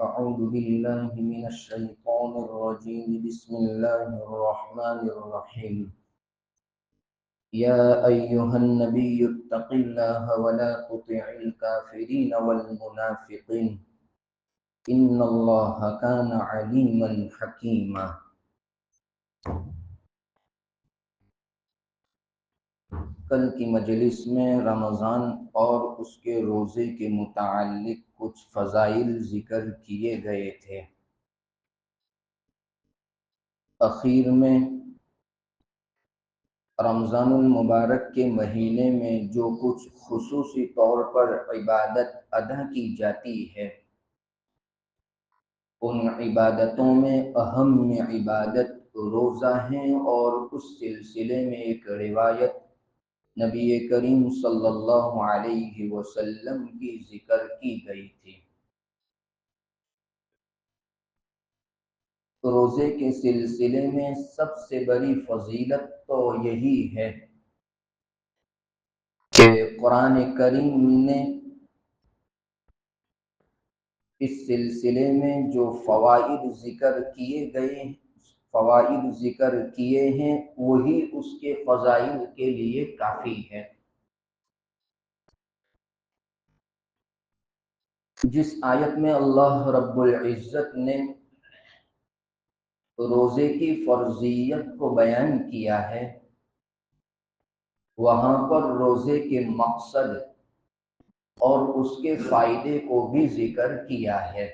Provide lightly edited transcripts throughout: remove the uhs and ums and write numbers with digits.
أعوذ بالله من الشيطان الرجيم بسم الله الرحمن الرحيم يا أيها النبي اتق الله ولا تطع الكافرين والمنافقين إن الله كان عليما حكيما۔ کل کی مجلس میں رمضان اور اس کے روزے کے متعلق کچھ فضائل ذکر کیے گئے تھے۔ اخیر میں رمضان المبارک کے مہینے میں جو کچھ خصوصی طور پر عبادت ادا کی جاتی ہے، ان عبادتوں میں اہم عبادت روزہ ہے، اور اس سلسلے میں ایک روایت نبی کریم صلی اللہ علیہ وسلم کی ذکر کی گئی تھی۔ روزے کے سلسلے میں سب سے بڑی فضیلت تو یہی ہے کہ قرآن کریم نے اس سلسلے میں جو فوائد ذکر کیے ہیں وہی اس کے فضائل کے لیے کافی ہے۔ جس آیت میں اللہ رب العزت نے روزے کی فرضیت کو بیان کیا ہے، وہاں پر روزے کے مقصد اور اس کے فائدے کو بھی ذکر کیا ہے۔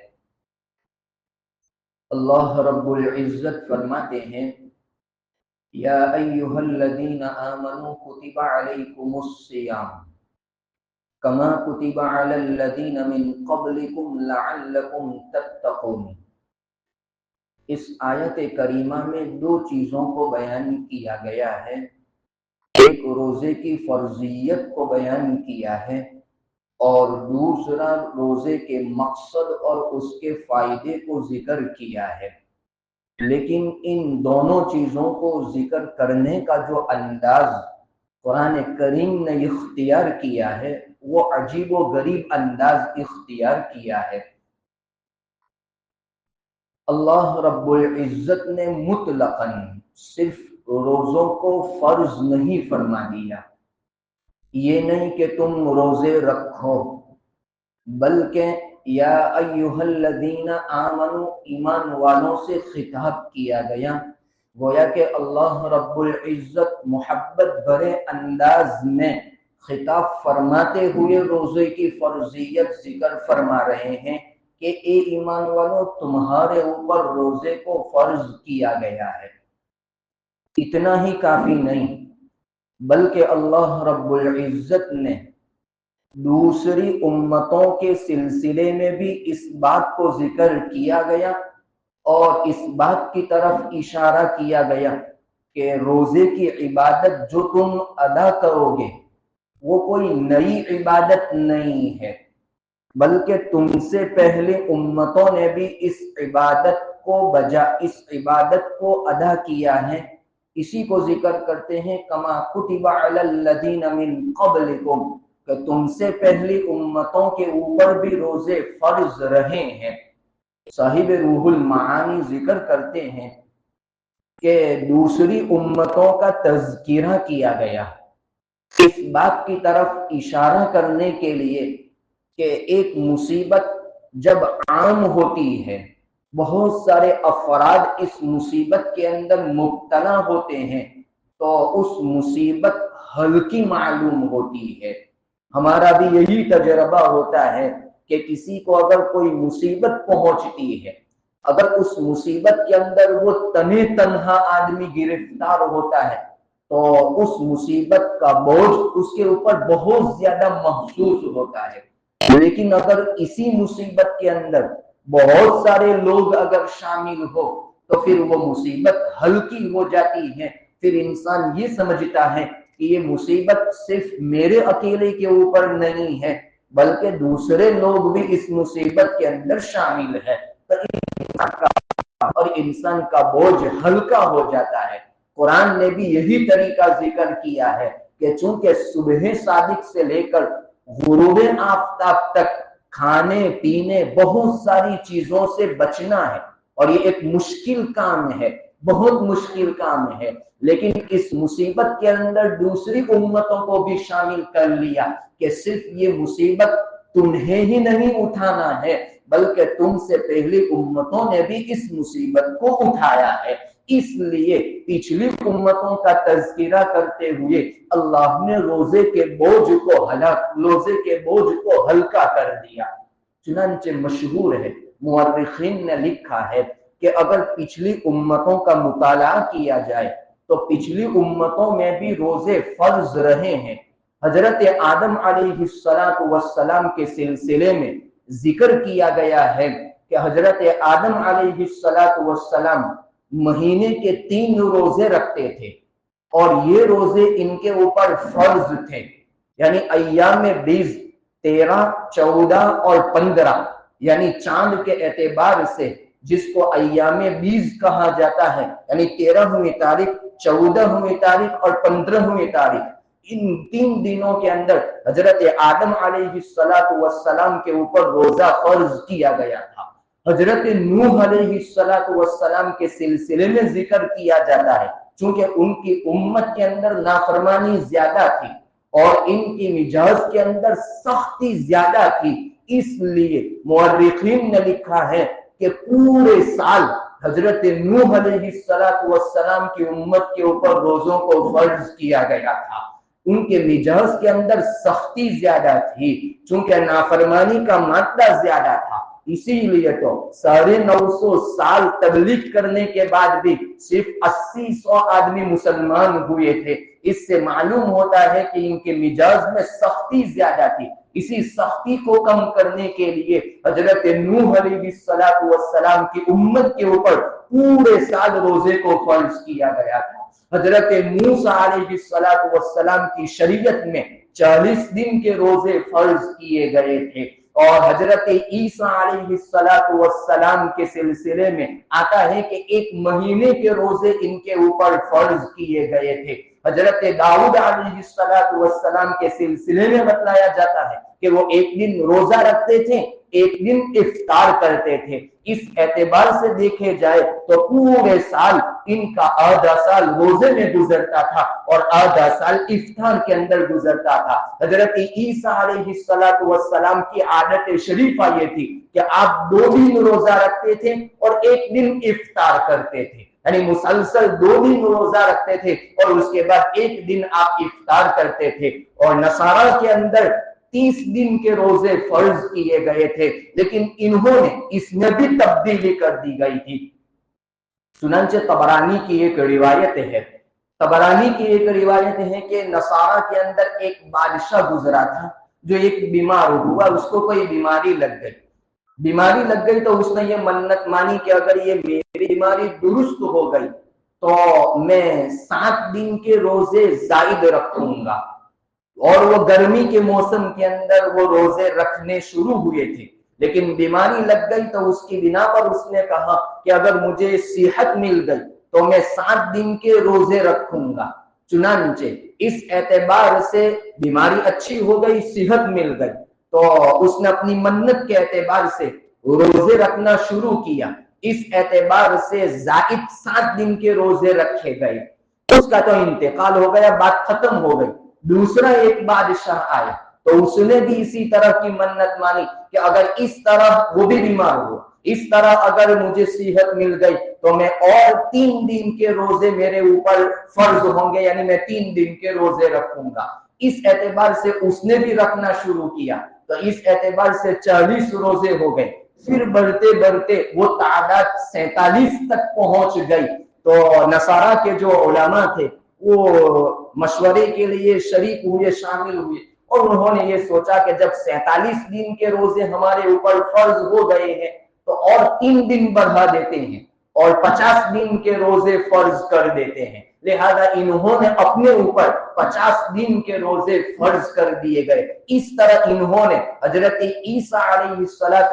اللہ رب العزت فرماتے ہیں یا ایھا الذین آمنوا کتب علیکم الصیام کما کتب علی الذین من قبلکم لعلکم تتقون۔ اس آیت کریمہ میں دو چیزوں کو بیان کیا گیا ہے، ایک روزے کی فرضیت کو بیان کیا ہے، اور دوسرا روزے کے مقصد اور اس کے فائدے کو ذکر کیا ہے۔ لیکن ان دونوں چیزوں کو ذکر کرنے کا جو انداز قرآن کریم نے اختیار کیا ہے وہ عجیب و غریب انداز اختیار کیا ہے۔ اللہ رب العزت نے مطلقاً صرف روزوں کو فرض نہیں فرما دیا، یہ نہیں کہ تم روزے رکھو، بلکہ یا ایھا الذین آمنوا ایمان والوں سے خطاب کیا گیا، گویا کہ اللہ رب العزت محبت بھرے انداز میں خطاب فرماتے ہوئے روزے کی فرضیت ذکر فرما رہے ہیں کہ اے ایمان والوں، تمہارے اوپر روزے کو فرض کیا گیا ہے۔ اتنا ہی کافی نہیں، بلکہ اللہ رب العزت نے دوسری امتوں کے سلسلے میں بھی اس بات کو ذکر کیا گیا اور اس بات کی طرف اشارہ کیا گیا کہ روزے کی عبادت جو تم ادا کرو گے وہ کوئی نئی عبادت نہیں ہے، بلکہ تم سے پہلے امتوں نے بھی اس عبادت کو ادا کیا ہے۔ اسی کو ذکر کرتے ہیں کما کتب علی الذین من قبلکم، کہ تم سے پہلی امتوں کے اوپر بھی روزے فرض رہے ہیں۔ صاحب روح المعانی ذکر کرتے ہیں کہ دوسری امتوں کا تذکرہ کیا گیا اس بات کی طرف اشارہ کرنے کے لیے کہ ایک مصیبت جب عام ہوتی ہے، بہت سارے افراد اس مصیبت کے اندر مبتلا ہوتے ہیں تو اس مصیبت ہلکی معلوم ہوتی ہے۔ ہمارا بھی یہی تجربہ ہوتا ہے کہ کسی کو اگر کوئی مصیبت پہنچتی ہے، اگر اس مصیبت کے اندر وہ تنہا تنہا آدمی گرفتار ہوتا ہے تو اس مصیبت کا بوجھ اس کے اوپر بہت زیادہ محسوس ہوتا ہے۔ لیکن اگر اسی مصیبت کے اندر بہت سارے لوگ اگر شامل ہو تو پھر وہ مصیبت ہلکی ہو جاتی ہے، پھر انسان یہ سمجھتا ہے کہ یہ مصیبت صرف میرے اکیلے کے اوپر نہیں ہے بلکہ دوسرے لوگ بھی اس مصیبت کے اندر شامل ہے، اور انسان کا بوجھ ہلکا ہو جاتا ہے۔ قرآن نے بھی یہی طریقہ ذکر کیا ہے کہ چونکہ صبح صادق سے لے کر غروب آفتاب تک کھانے پینے بہت ساری چیزوں سے بچنا ہے، اور یہ ایک مشکل کام ہے، بہت مشکل کام ہے، لیکن اس مصیبت کے اندر دوسری امتوں کو بھی شامل کر لیا کہ صرف یہ مصیبت تمہیں ہی نہیں اٹھانا ہے بلکہ تم سے پہلی امتوں نے بھی اس مصیبت کو اٹھایا ہے۔ اس لیے پچھلی امتوں کا تذکرہ کرتے ہوئے اللہ نے روزے کے بوجھ کو ہلکا کر دیا۔ چنانچہ مشہور ہے، مورخین نے لکھا ہے کہ اگر پچھلی امتوں کا مطالعہ کیا جائے تو پچھلی امتوں میں بھی روزے فرض رہے ہیں۔ حضرت آدم علیہ السلام کے سلسلے میں ذکر کیا گیا ہے کہ حضرت آدم علیہ السلام مہینے کے 3 روزے رکھتے تھے، اور یہ روزے ان کے اوپر فرض تھے، یعنی ایام 20، 13، 14 اور 15، یعنی چاند کے اعتبار سے جس کو ایام 20 کہا جاتا ہے، یعنی 13ویں تاریخ، 14ویں تاریخ اور 15ویں تاریخ، ان 3 دنوں کے اندر حضرت آدم علیہ السلام کے اوپر روزہ فرض کیا گیا تھا۔ حضرت نوح علیہ السلام کے سلسلے میں ذکر کیا جاتا ہے، چونکہ ان کی امت کے اندر نافرمانی زیادہ تھی اور ان کی مزاج کے اندر سختی زیادہ تھی، اس لیے مورخین نے لکھا ہے کہ پورے سال حضرت نوح علیہ السلام کی امت کے اوپر روزوں کو فرض کیا گیا تھا۔ ان کے مزاج کے اندر سختی زیادہ تھی، چونکہ نافرمانی کا مادہ زیادہ تھا، اسی لیے تو 950 سال تبلیغ کرنے کے بعد بھی صرف 80-100 آدمی مسلمان ہوئے تھے۔ اس سے معلوم ہوتا ہے کہ ان کے مزاج میں سختی زیادہ تھی۔ اسی سختی کو کم کرنے کے لیے حضرت نوح علیہ السلام کی امت کے اوپر پورے سال روزے کو فرض کیا گیا تھا۔ حضرت موسیٰ علیہ السلام کی شریعت میں 40 دن کے روزے فرض کیے گئے تھے، اور حضرت عیسیٰ علیہ السلام کے سلسلے میں آتا ہے کہ 1 مہینے کے روزے ان کے اوپر فرض کیے گئے تھے۔ حضرت داؤد علیہ السلام کے سلسلے میں بتلایا جاتا ہے کہ وہ 1 دن روزہ رکھتے تھے، 1 دن افطار کرتے تھے۔ اس اعتبار سے دیکھے جائے تو پورے سال ان کا آدھا سال روزے میں گزرتا تھا اور آدھا سال افطار کے اندر گزرتا تھا۔ حضرت عیسیٰ علیہ السلام کی عادت شریفہ یہ تھی کہ آپ 2 دن روزہ رکھتے تھے اور 1 دن افطار کرتے تھے، یعنی مسلسل 2 دن روزہ رکھتے تھے اور اس کے بعد 1 دن آپ افطار کرتے تھے۔ اور نصارہ کے اندر 30 دن کے روزے فرض کیے گئے تھے، لیکن انہوں نے اس میں بھی تبدیلی کر دی گئی تھی۔ چنانچہ طبرانی کی ایک روایت ہے کہ نصارہ کے اندر ایک بادشاہ گزرا تھا جو ایک بیمار ہوا، اس کو کوئی بیماری لگ گئی تو اس نے یہ منت مانی کہ اگر یہ میری بیماری درست ہو گئی تو میں 7 دن کے روزے زائد رکھوں گا، اور وہ گرمی کے موسم کے اندر وہ روزے رکھنے شروع ہوئے تھے، لیکن بیماری لگ گئی تو اس کی بنا پر اس نے کہا کہ اگر مجھے صحت مل گئی تو میں 7 دن کے روزے رکھوں گا۔ چنانچہ اس اعتبار سے بیماری اچھی ہو گئی، صحت مل گئی، تو اس نے اپنی منت کے اعتبار سے روزے رکھنا شروع کیا۔ اس اعتبار سے زائد 7 دن کے روزے رکھے گئے۔ اس کا تو انتقال ہو گیا، بات ختم ہو گئی۔ دوسرا ایک بادشاہ آیا تو اس نے بھی اسی طرح کی منت مانی کہ اگر اس طرح وہ بھی بیمار ہوا، اس طرح اگر مجھے صحت مل گئی تو میں اور 3 دن کے روزے میرے اوپر فرض ہوں گے، یعنی میں 3 دن کے روزے رکھوں گا۔ اس اعتبار سے اس نے بھی رکھنا شروع کیا تو اس اعتبار سے 40 روزے ہو گئے۔ پھر بڑھتے بڑھتے وہ تعداد 47 تک پہنچ گئی تو نصارہ کے جو علماء تھے وہ مشورے کے لیے شریک ہوئے، شامل ہوئے، اور انہوں نے یہ سوچا کہ جب 47 دن کے روزے ہمارے اوپر فرض ہو گئے ہیں تو اور 3 دن بڑھا دیتے ہیں اور 50 دن کے روزے فرض کر دیتے ہیں۔ لہذا انہوں نے اپنے اوپر 50 دن کے روزے فرض کر دیے گئے۔ اس طرح انہوں نے حضرت عیسیٰ علیہ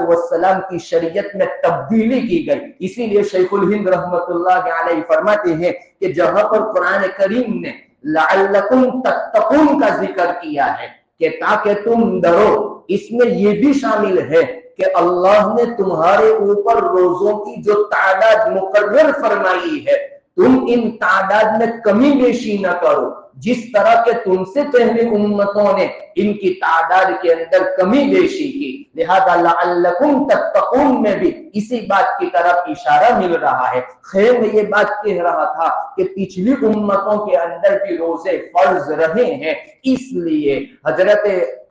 السلام کی شریعت میں تبدیلی کی گئی۔ اسی لیے شیخ الہند رحمت اللہ علیہ فرماتے ہیں کہ جہاں پر قرآن کریم نے لعلکم تتقون کا ذکر کیا ہے کہ تاکہ تم ڈرو، اس میں یہ بھی شامل ہے کہ اللہ نے تمہارے اوپر روزوں کی جو تعداد مقرر فرمائی ہے تم ان تعداد میں کمی بیشی نہ کرو، جس طرح کہ تم سے پہلے امتوں نے ان کی تعداد کے اندر کمی بیشی کی، لہذا لعلکم تتقون میں بھی اسی بات کی طرف اشارہ مل رہا ہے۔ خیر میں یہ بات کہہ رہا تھا کہ پچھلی امتوں کے اندر بھی روزے فرض رہے ہیں، اس لیے حضرت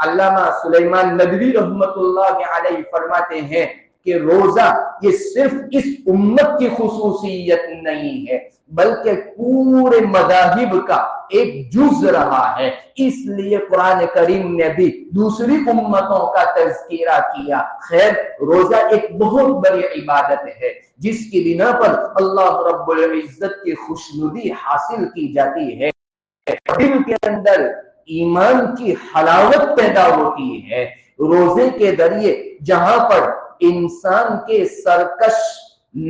علامہ سلیمان ندوی رحمت اللہ علیہ فرماتے ہیں کہ روزہ یہ صرف اس امت کی خصوصیت نہیں ہے بلکہ پورے مذاہب کا ایک جز رہا ہے، اس لیے قرآن کریم نے بھی دوسری امتوں کا تذکرہ کیا۔ خیر روزہ ایک بہت بڑی عبادت ہے جس کی بنا پر اللہ رب العزت کی خوشنودی حاصل کی جاتی ہے، دل کے اندر ایمان کی حلاوت پیدا ہوتی ہے۔ روزے کے ذریعے جہاں پر انسان کے سرکش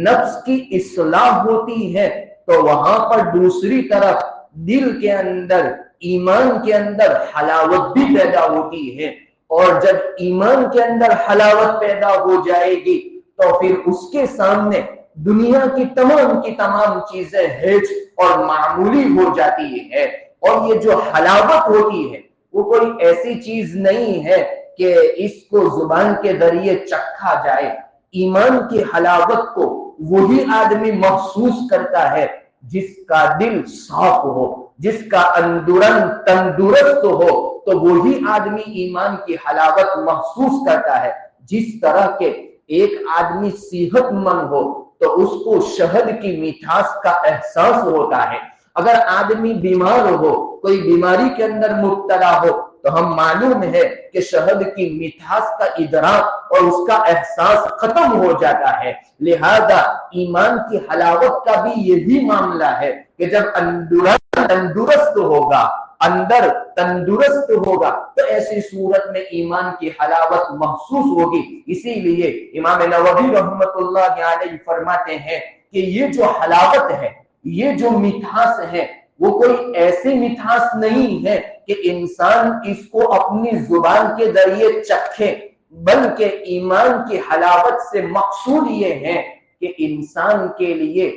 نفس کی اصلاح ہوتی ہے تو وہاں پر دوسری طرف دل کے اندر ایمان کے اندر حلاوت بھی پیدا ہوتی ہے، اور جب ایمان کے اندر حلاوت پیدا ہو جائے گی تو پھر اس کے سامنے دنیا کی تمام چیزیں ہیچ اور معمولی ہو جاتی ہے۔ اور یہ جو حلاوت ہوتی ہے وہ کوئی ایسی چیز نہیں ہے کہ اس کو زبان کے ذریعے چکھا جائے، ایمان کی حلاوت کو وہی آدمی محسوس کرتا ہے جس کا دل صاف ہو، جس کا اندرون تندرست ہو، تو وہی آدمی ایمان کی حلاوت محسوس کرتا ہے۔ جس طرح کے ایک آدمی صحت مند ہو تو اس کو شہد کی مٹھاس کا احساس ہوتا ہے، اگر آدمی بیمار ہو، کوئی بیماری کے اندر مبتلا ہو تو ہم معلوم ہے کہ شہد کی مٹھاس کا ادراک اور اس کا احساس ختم ہو جاتا ہے۔ لہذا ایمان کی حلاوت کا بھی یہی معاملہ ہے کہ جب اندرون تندرست ہوگا، اندر تندرست ہوگا تو ایسی صورت میں ایمان کی حلاوت محسوس ہوگی۔ اسی لیے امام نووی رحمت اللہ علیہ فرماتے ہیں کہ یہ جو حلاوت ہے، یہ جو مٹھاس ہے، وہ کوئی ایسی مٹھاس نہیں ہے کہ انسان اس کو اپنی زبان کے ذریعے چکھے، بلکہ ایمان کی حلاوت سے مقصود یہ ہے کہ انسان کے لیے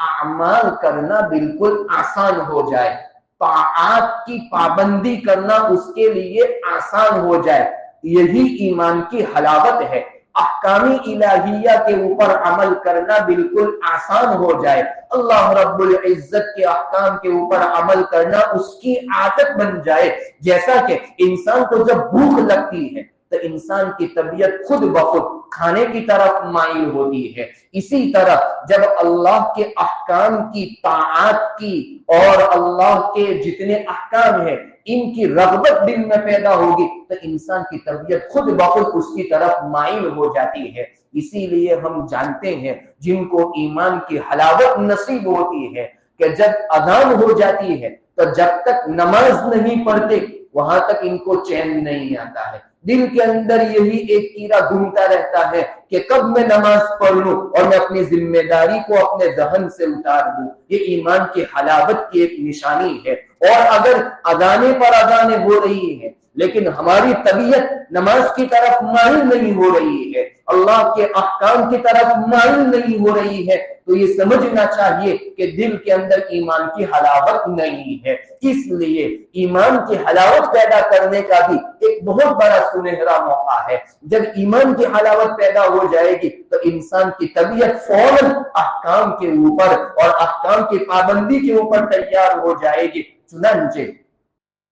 اعمال کرنا بالکل آسان ہو جائے، طاعات کی پابندی کرنا اس کے لیے آسان ہو جائے، یہی ایمان کی حلاوت ہے۔ احکام الہیہ کے اوپر عمل کرنا بالکل آسان ہو جائے، اللہ رب العزت کے احکام کے اوپر عمل کرنا اس کی عادت بن جائے۔ جیسا کہ انسان کو جب بھوک لگتی ہے تو انسان کی طبیعت خود بخود کھانے کی طرف مائل ہوتی ہے، اسی طرح جب اللہ کے احکام کی طاعت کی اور اللہ کے جتنے احکام ہیں ان کی رغبت دل میں پیدا ہوگی تو انسان کی طبیعت خود بخود اس کی طرف مائل ہو جاتی ہے۔ اسی لیے ہم جانتے ہیں جن کو ایمان کی حلاوت نصیب ہوتی ہے کہ جب اذان ہو جاتی ہے تو جب تک نماز نہیں پڑھتے وہاں تک ان کو چین نہیں آتا ہے، دل کے اندر یہی ایک کیڑا گھومتا رہتا ہے کہ کب میں نماز پڑھ لوں اور میں اپنی ذمہ داری کو اپنے ذہن سے اتار دوں۔ یہ ایمان کی حلاوت کی ایک نشانی ہے۔ اور اگر اذانے پر اذانے ہو رہی ہیں لیکن ہماری طبیعت نماز کی طرف مائل نہیں ہو رہی ہے، اللہ کے احکام کی طرف مائل نہیں ہو رہی ہے، تو یہ سمجھنا چاہیے کہ دل کے اندر ایمان کی حلاوت نہیں ہے۔ اس لیے ایمان کی حلاوت پیدا کرنے کا بھی ایک بہت بڑا سنہرا موقع ہے۔ جب ایمان کی حلاوت پیدا ہو جائے گی تو انسان کی طبیعت فوراً احکام کے اوپر اور احکام کی پابندی کے اوپر تیار ہو جائے گی۔ چنانچہ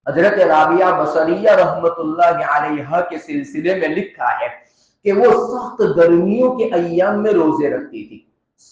حضرت رابعہ بصریہ رحمت اللہ علیہا کے سلسلے میں لکھا ہے کہ وہ سخت گرمیوں کے ایام میں روزے رکھتی تھی،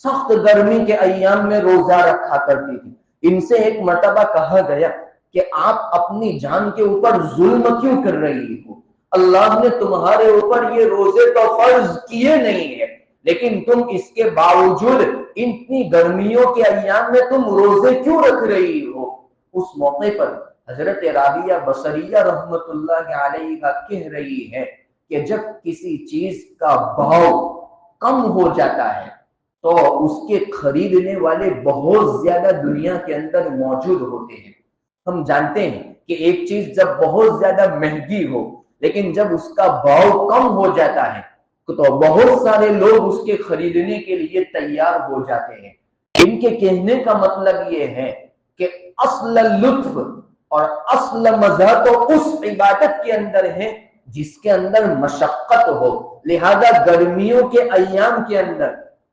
سخت گرمی کے ایام میں روزہ رکھا کرتی تھی۔ ان سے ایک مرتبہ کہا گیا کہ آپ اپنی جان کے اوپر ظلم کیوں کر رہی ہو؟ اللہ نے تمہارے اوپر یہ روزے تو فرض کیے نہیں ہیں، لیکن تم اس کے باوجود اتنی گرمیوں کے ایام میں تم روزے کیوں رکھ رہی ہو؟ اس موقع پر حضرت رابعہ بصریہ رحمت اللہ علیہ کہہ رہی ہے کہ جب کسی چیز کا بھاؤ کم ہو جاتا ہے تو اس کے خریدنے والے بہت زیادہ دنیا کے اندر موجود ہوتے ہیں۔ ہم جانتے ہیں کہ ایک چیز جب بہت زیادہ مہنگی ہو لیکن جب اس کا بھاؤ کم ہو جاتا ہے تو بہت سارے لوگ اس کے خریدنے کے لیے تیار ہو جاتے ہیں۔ ان کے کہنے کا مطلب یہ ہے کہ اصل لطف اور اصل مزہ تو اس عبادت کے اندر ہے جس کے اندر مشقت ہو۔ لہذا گرمیوں کے ایام کے اندر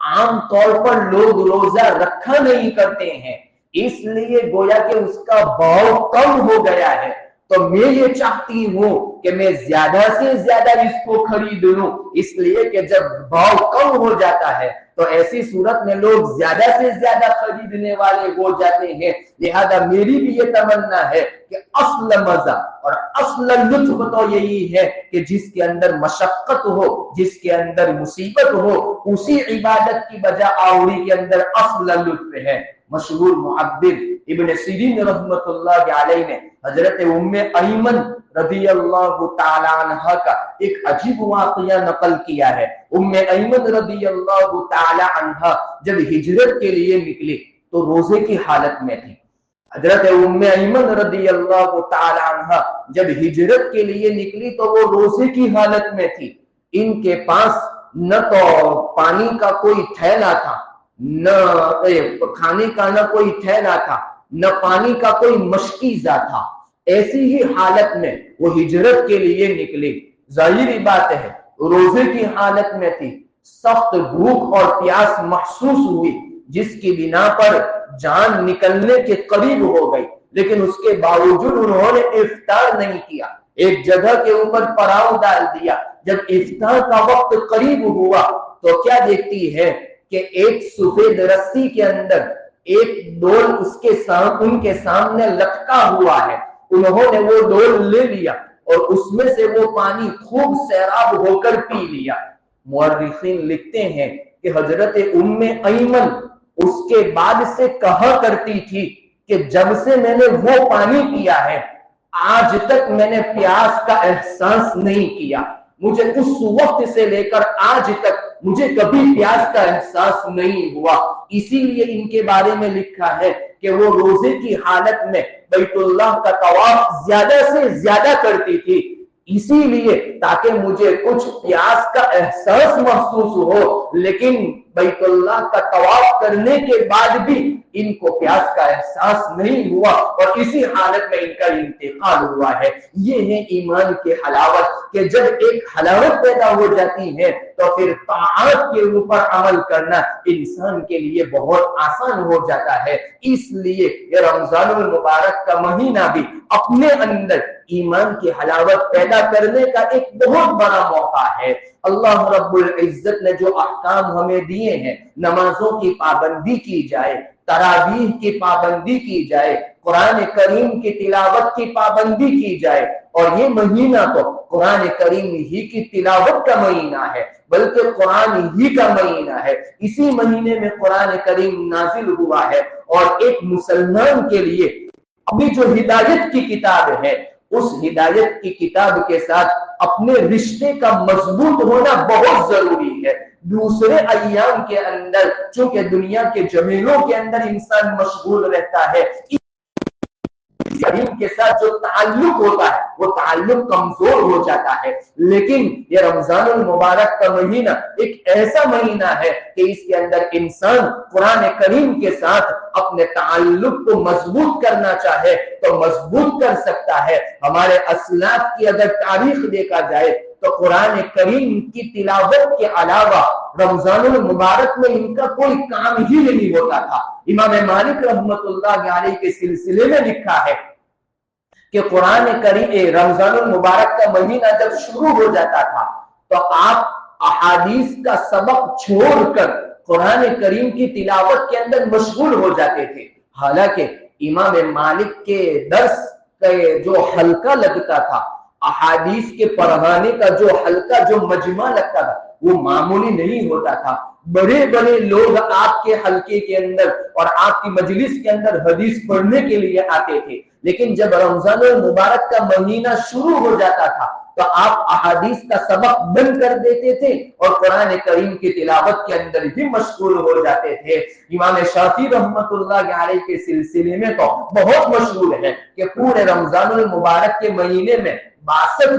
عام طور پر لوگ روزہ رکھا نہیں کرتے ہیں، اس لیے گویا کہ اس کا بھاؤ کم ہو گیا ہے۔ تو میں یہ چاہتی ہوں کہ میں زیادہ سے زیادہ اس کو خرید لوں، اس لیے کہ جب بھاؤ کم ہو جاتا ہے تو ایسی صورت میں لوگ زیادہ سے زیادہ خریدنے والے ہو جاتے ہیں۔ لہذا میری بھی یہ تمنا ہے کہ اصل مزہ اور اصل لطف تو یہی ہے کہ جس کے اندر مشقت ہو، جس کے اندر مصیبت ہو، اسی عبادت کی بجا آوری کے اندر اصل لطف ہے۔ مشہور معبر ابن سیرین رحمت اللہ علیہ نے حضرت ام ایمن رضی اللہ تعالی عنہ کا ایک عجیب واقعہ نقل کیا ہے۔ ام ایمن رضی اللہ تعالی عنہ جب ہجرت کے لیے نکلی تو روزے کی حالت میں تھی۔ حضرت ام ایمن رضی اللہ تعالی عنہ جب ہجرت کے لیے نکلی تو وہ روزے کی حالت میں تھی۔ ان کے پاس نہ تو پانی کا کوئی تھیلا تھا، نہ کھانے کا نہ کوئی تھیلا تھا، نہ پانی کا کوئی مشکیزہ تھا۔ ایسی ہی حالت میں وہ ہجرت کے لیے نکلی۔ ظاہری بات ہے روزے کی حالت میں تھی، سخت بھوک اور پیاس محسوس ہوئی جس کی بنا پر جان نکلنے کے قریب ہو گئی، لیکن اس کے باوجود انہوں نے افطار نہیں کیا، ایک جگہ کے اوپر پڑاؤ ڈال دیا۔ جب افطار کا وقت قریب ہوا تو کیا دیکھتی ہے کہ ایک سفید رسی کے اندر ایک ڈول ان کے سامنے لٹکا ہوا ہے۔ انہوں نے وہ ڈول لے لیا اور اس میں سے وہ پانی خوب سیراب ہو کر پی لیا۔ مورخین لکھتے ہیں کہ حضرت ام ایمن اس کے بعد سے کہا کرتی تھی کہ جب سے میں نے وہ پانی پیا ہے آج تک میں نے پیاس کا احساس نہیں کیا، مجھے اس وقت سے لے کر آج تک مجھے کبھی پیاس کا احساس نہیں ہوا۔ اسی لیے ان کے بارے میں لکھا ہے کہ وہ روزے کی حالت میں بیت اللہ کا طواف زیادہ سے زیادہ کرتی تھی، اسی لیے تاکہ مجھے کچھ پیاس کا احساس محسوس ہو، لیکن بیت اللہ کا طواف کرنے کے بعد بھی ان کو پیاس کا احساس نہیں ہوا اور اسی حالت میں ان کا انتقال ہوا ہے۔ یہ ہے ایمان کی حلاوت کہ جب ایک حلاوت پیدا ہو جاتی ہے تو پھر طاعات کے اوپر عمل کرنا انسان کے لیے بہت آسان ہو جاتا ہے۔ اس لیے یہ رمضان المبارک کا مہینہ بھی اپنے اندر ایمان کی حلاوت پیدا کرنے کا ایک بہت بڑا موقع ہے۔ اللہ رب العزت نے جو احکام ہمیں دیے ہیں، نمازوں کی پابندی کی جائے، تراویح کی پابندی کی جائے، قرآن کریم کی تلاوت کی پابندی کی جائے، اور یہ مہینہ تو قرآن کریم ہی کی تلاوت کا مہینہ ہے بلکہ قرآن ہی کا مہینہ ہے۔ اسی مہینے میں قرآن کریم نازل ہوا ہے اور ایک مسلمان کے لیے اپنی جو ہدایت کی کتاب ہے اس ہدایت کی کتاب کے ساتھ اپنے رشتے کا مضبوط ہونا بہت ضروری ہے۔ دوسرے ایام کے اندر چونکہ دنیا کے جمیلوں کے اندر انسان مشغول رہتا ہے، کریم کے ساتھ جو تعلق ہوتا ہے وہ تعلق کمزور ہو جاتا ہے، لیکن یہ رمضان المبارک کا مہینہ ایک ایسا مہینہ ہے کہ اس کے اندر انسان قرآن کریم کے ساتھ اپنے تعلق کو مضبوط کرنا چاہے تو مضبوط کر سکتا ہے۔ ہمارے اسلاف کی اگر تاریخ دیکھا جائے تو قرآن کریم کی تلاوت کے علاوہ رمضان المبارک میں ان کا کوئی کام ہی نہیں ہوتا تھا۔ امام مالک رحمت اللہ علیہ کے سلسلے میں لکھا ہے کہ قرآن کریم رمضان المبارک کا مہینہ جب شروع ہو جاتا تھا تو آپ احادیث کا سبق چھوڑ کر قرآن کریم کی تلاوت کے اندر مشغول ہو جاتے تھے۔ حالانکہ امام مالک کے درس کا جو حلقہ لگتا تھا، احادیث کے پڑھانے کا جو حلقہ جو مجمع لگتا تھا وہ معمولی نہیں ہوتا تھا۔ بڑے بڑے لوگ آپ کے حلقے کے اندر اور آپ کی مجلس کے اندر حدیث پڑھنے کے لیے آتے تھے، لیکن جب رمضان المبارک کا مہینہ شروع ہو جاتا تھا تو آپ احادیث کا سبق بند کر دیتے تھے اور قرآن کریم کی تلاوت کے اندر بھی مشغول ہو جاتے تھے۔ امام شافعی رحمت اللہ علیہ کے سلسلے میں تو بہت مشہور ہے کہ پورے رمضان المبارک کے مہینے میں 62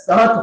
60